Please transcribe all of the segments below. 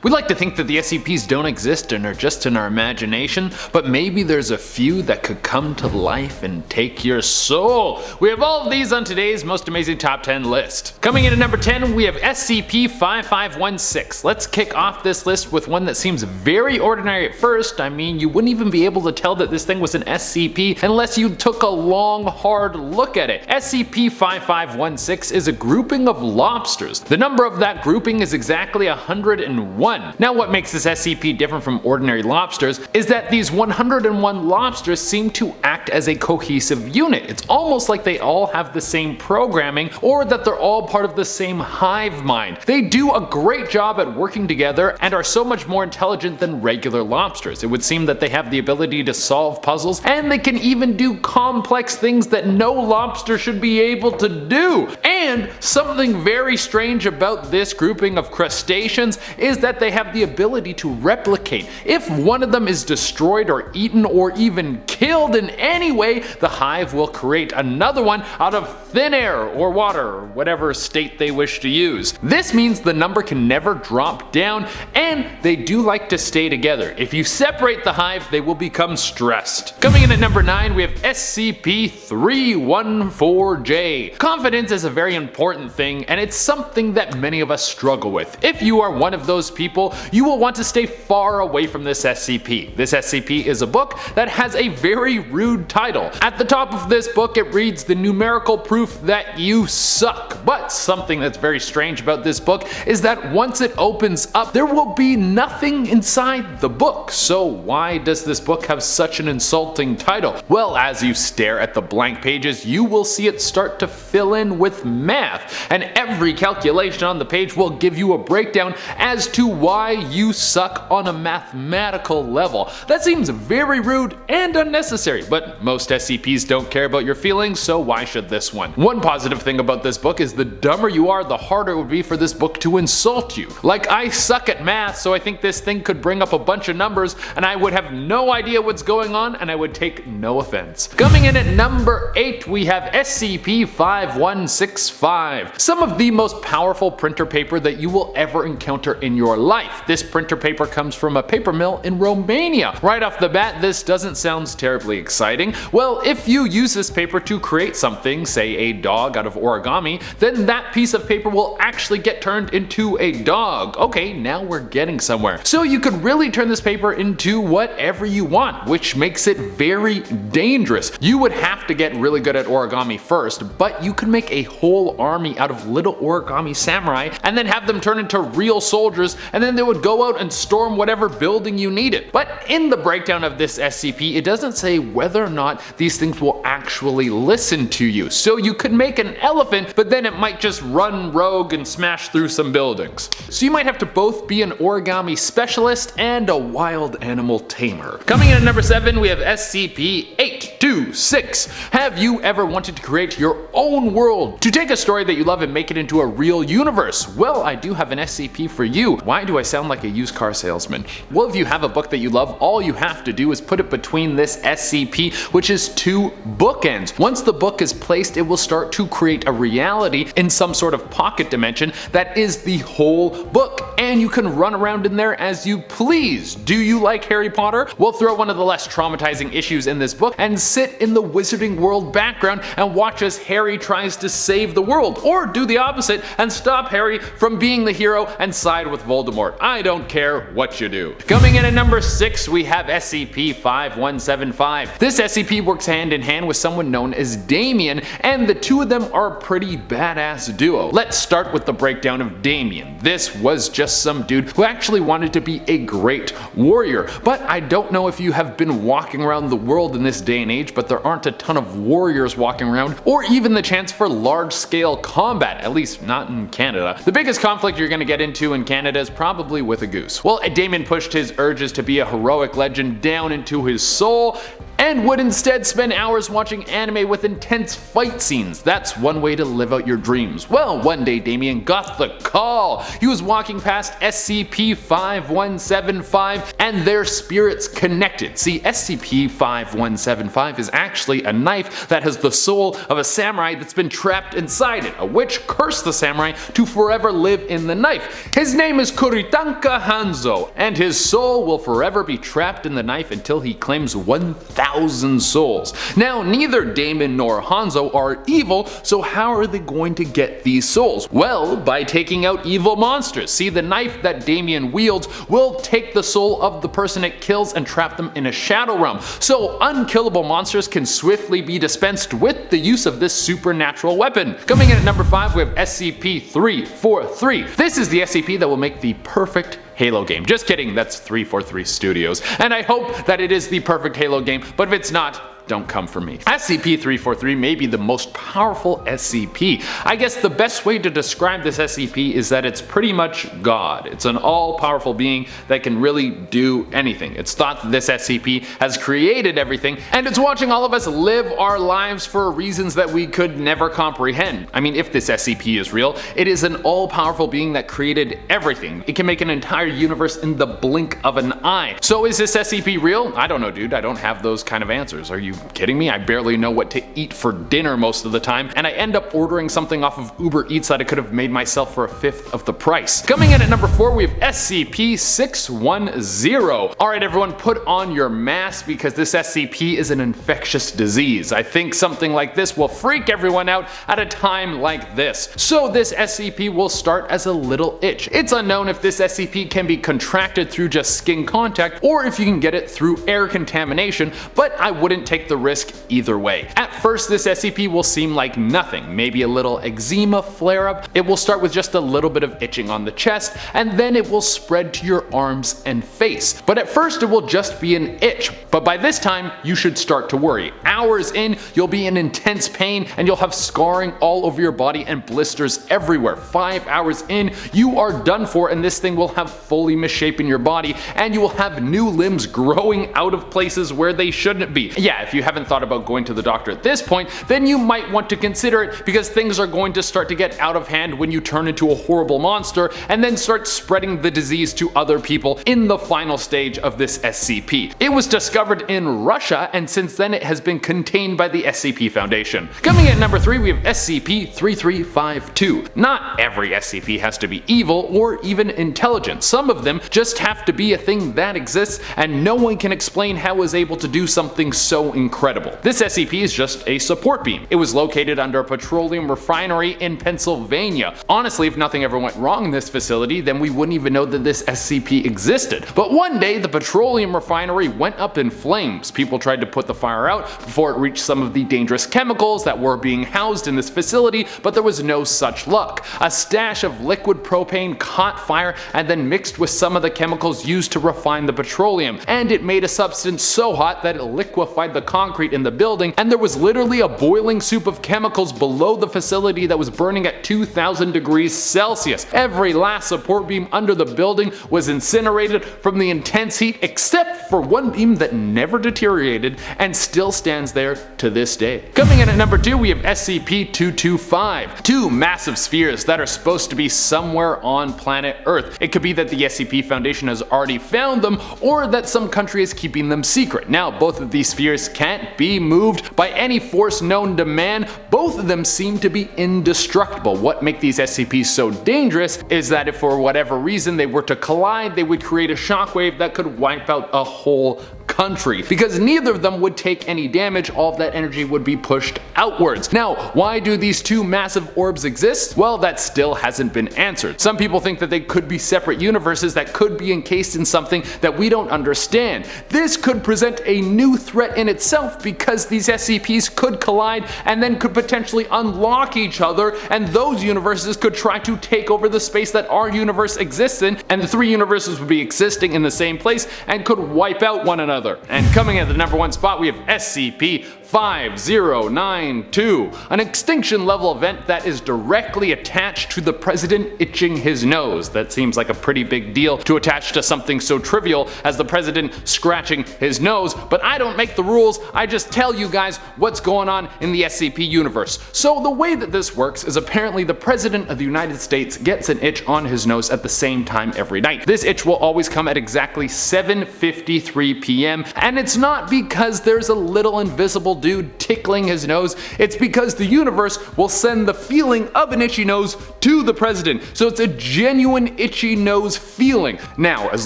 We like to think that the SCPs don't exist and are just in our imagination, but maybe there's a few that could come to life and take your soul. We have all of these on today's most amazing top 10 list. Coming in at number 10, we have SCP-5516. Let's kick off this list with one that seems very ordinary at first. I mean, you wouldn't even be able to tell that this thing was an SCP unless you took a long, hard look at it. SCP-5516 is a grouping of lobsters. The number of that grouping is exactly 101. Now, what makes this SCP different from ordinary lobsters is that these 101 lobsters seem to act as a cohesive unit. It's almost like they all have the same programming, or that they're all part of the same hive mind. They do a great job at working together and are so much more intelligent than regular lobsters. It would seem that they have the ability to solve puzzles, and they can even do complex things that no lobster should be able to do. And something very strange about this grouping of crustaceans is that they have the ability to replicate. If one of them is destroyed or eaten or even killed in any way, the hive will create another one out of thin air or water or whatever state they wish to use. This means the number can never drop down, and they do like to stay together. If you separate the hive, they will become stressed. Coming in at number 9, we have SCP-314J. Confidence is a very important thing, and it's something that many of us struggle with. If you are one of those people, you will want to stay far away from this SCP. This SCP is a book that has a very rude title. At the top of this book, it reads the numerical proof that you suck. But something that's very strange about this book is that once it opens up, there will be nothing inside the book. So why does this book have such an insulting title? Well, as you stare at the blank pages, you will see it start to fill in with math, and every calculation on the page will give you a breakdown as to why you suck on a mathematical level. That seems very rude and unnecessary, but most SCPs don't care about your feelings, so why should this one? One positive thing about this book is the dumber you are, the harder it would be for this book to insult you. Like, I suck at math, so I think this thing could bring up a bunch of numbers and I would have no idea what's going on and I would take no offense. Coming in at number 8, we have SCP-5165. Some of the most powerful printer paper that you will ever encounter in your life. This printer paper comes from a paper mill in Romania. Right off the bat, this doesn't sound terribly exciting. Well, if you use this paper to create something, say a dog out of origami, then that piece of paper will actually get turned into a dog. Okay, now we're getting somewhere. So you could really turn this paper into whatever you want, which makes it very dangerous. You would have to get really good at origami first, but you could make a whole army out of little origami samurai and then have them turn into real soldiers, and then they would go out and storm whatever building you needed. But in the breakdown of this SCP, it doesn't say whether or not these things will actually listen to you. So you could make an elephant, but then it might just run rogue and smash through some buildings. So you might have to both be an origami specialist and a wild animal tamer. Coming in at number 7, we have SCP-826. Have you ever wanted to create your own world? To take a story that you love and make it into a real universe? Well, I do have an SCP for you. Why do I sound like a used car salesman? Well, if you have a book that you love, all you have to do is put it between this SCP, which is 2 bookends. Once the book is placed, it will start to create a reality in some sort of pocket dimension that is the whole book, and you can run around in there as you please. Do you like Harry Potter? We'll throw one of the less traumatizing issues in this book and sit in the Wizarding World background and watch as Harry tries to save the world, or do the opposite and stop Harry from being the hero and side with Voldemort. I don't care what you do. Coming in at number 6, we have SCP-5175. This SCP works hand in hand with someone known as Damien, and the two of them are a pretty badass duo. Let's start with the breakdown of Damien. This was just some dude who actually wanted to be a great warrior, but I don't know if you have been walking around the world in this day and age, but there aren't a ton of warriors walking around, or even the chance for large-scale combat, at least not in Canada. The biggest conflict you're going to get into in Canada is probably with a goose. Well, Damien pushed his urges to be a heroic legend down into his soul, and would instead spend hours watching anime with intense fight scenes. That's one way to live out your dreams. Well, one day Damien got the call. He was walking past SCP-5175 and their spirits connected. See, SCP-5175 is actually a knife that has the soul of a samurai that's been trapped inside it. A witch cursed the samurai to forever live in the knife. His name is Kuritanka Hanzo, and his soul will forever be trapped in the knife until he claims 1,000 souls. Now, neither Damon nor Hanzo are evil, so how are they going to get these souls? Well, by taking out evil monsters. See, the knife that Damien wields will take the soul of the person it kills and trap them in a shadow realm, so unkillable monsters can swiftly be dispensed with the use of this supernatural weapon. Coming in at number 5, we have SCP-343. This is the SCP that will make the perfect Halo game. Just kidding, that's 343 Studios, and I hope that it is the perfect Halo game, but if it's not, don't come for me. SCP-343 may be the most powerful SCP. I guess the best way to describe this SCP is that it's pretty much God. It's an all-powerful being that can really do anything. It's thought that this SCP has created everything, and it's watching all of us live our lives for reasons that we could never comprehend. I mean, if this SCP is real, it is an all-powerful being that created everything. It can make an entire universe in the blink of an eye. So is this SCP real? I don't know, dude. I don't have those kind of answers. Are you kidding me? I barely know what to eat for dinner most of the time, and I end up ordering something off of Uber Eats that I could have made myself for a fifth of the price. Coming in at number 4, we have SCP-610. Alright everyone, put on your mask because this SCP is an infectious disease. I think something like this will freak everyone out at a time like this. So this SCP will start as a little itch. It's unknown if this SCP can be contracted through just skin contact or if you can get it through air contamination, but I wouldn't take the risk either way. At first, this SCP will seem like nothing, maybe a little eczema flare-up. It will start with just a little bit of itching on the chest, and then it will spread to your arms and face. But at first, it will just be an itch. But by this time, you should start to worry. Hours in, you'll be in intense pain, and you'll have scarring all over your body and blisters everywhere. 5 hours in, you are done for, and this thing will have fully misshapen your body, and you will have new limbs growing out of places where they shouldn't be. Yeah, if you haven't thought about going to the doctor at this point, then you might want to consider it because things are going to start to get out of hand when you turn into a horrible monster and then start spreading the disease to other people in the final stage of this SCP. It was discovered in Russia, and since then it has been contained by the SCP Foundation. Coming in at number 3, we have SCP-3352. Not every SCP has to be evil or even intelligent. Some of them just have to be a thing that exists and no one can explain how it was able to do something so incredible. This SCP is just a support beam. It was located under a petroleum refinery in Pennsylvania. Honestly, if nothing ever went wrong in this facility, then we wouldn't even know that this SCP existed. But one day, the petroleum refinery went up in flames. People tried to put the fire out before it reached some of the dangerous chemicals that were being housed in this facility, but there was no such luck. A stash of liquid propane caught fire and then mixed with some of the chemicals used to refine the petroleum, and it made a substance so hot that it liquefied the concrete in the building, and there was literally a boiling soup of chemicals below the facility that was burning at 2,000 degrees Celsius. Every last support beam under the building was incinerated from the intense heat except for one beam that never deteriorated and still stands there to this day. Coming in at number 2, we have SCP-225. Two massive spheres that are supposed to be somewhere on planet Earth. It could be that the SCP Foundation has already found them, or that some country is keeping them secret. Now, both of these spheres can't be moved by any force known to man. Both of them seem to be indestructible. What makes these SCPs so dangerous is that if for whatever reason they were to collide, they would create a shockwave that could wipe out a whole country. Because neither of them would take any damage, all of that energy would be pushed outwards. Now, why do these two massive orbs exist? Well, that still hasn't been answered. Some people think that they could be separate universes that could be encased in something that we don't understand. This could present a new threat in itself because these SCPs could collide and then could potentially unlock each other, and those universes could try to take over the space that our universe exists in, and the three universes would be existing in the same place and could wipe out one another. And coming at the number 1 spot, we have SCP-5092, an extinction level event that is directly attached to the president itching his nose. That seems like a pretty big deal to attach to something so trivial as the president scratching his nose, but I don't make the rules, I just tell you guys what's going on in the SCP universe. So the way that this works is apparently the president of the United States gets an itch on his nose at the same time every night. This itch will always come at exactly 7:53 p.m. and it's not because there's a little invisible dude tickling his nose? It's because the universe will send the feeling of an itchy nose to the president. So it's a genuine itchy nose feeling. Now, as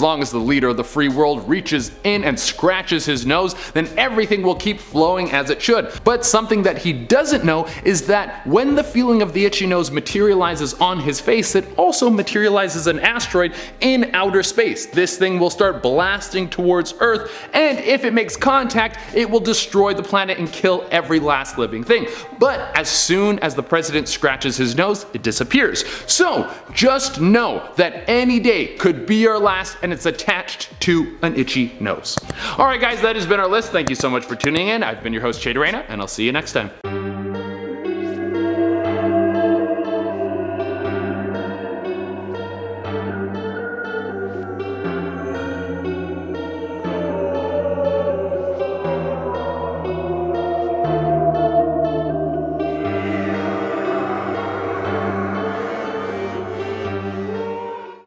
long as the leader of the free world reaches in and scratches his nose, then everything will keep flowing as it should. But something that he doesn't know is that when the feeling of the itchy nose materializes on his face, it also materializes an asteroid in outer space. This thing will start blasting towards Earth, and if it makes contact, it will destroy the planet and kill every last living thing. But as soon as the president scratches his nose, it disappears. So just know that any day could be our last, and it's attached to an itchy nose. Alright guys, that has been our list. Thank you so much for tuning in. I've been your host, Chaderena, and I'll see you next time.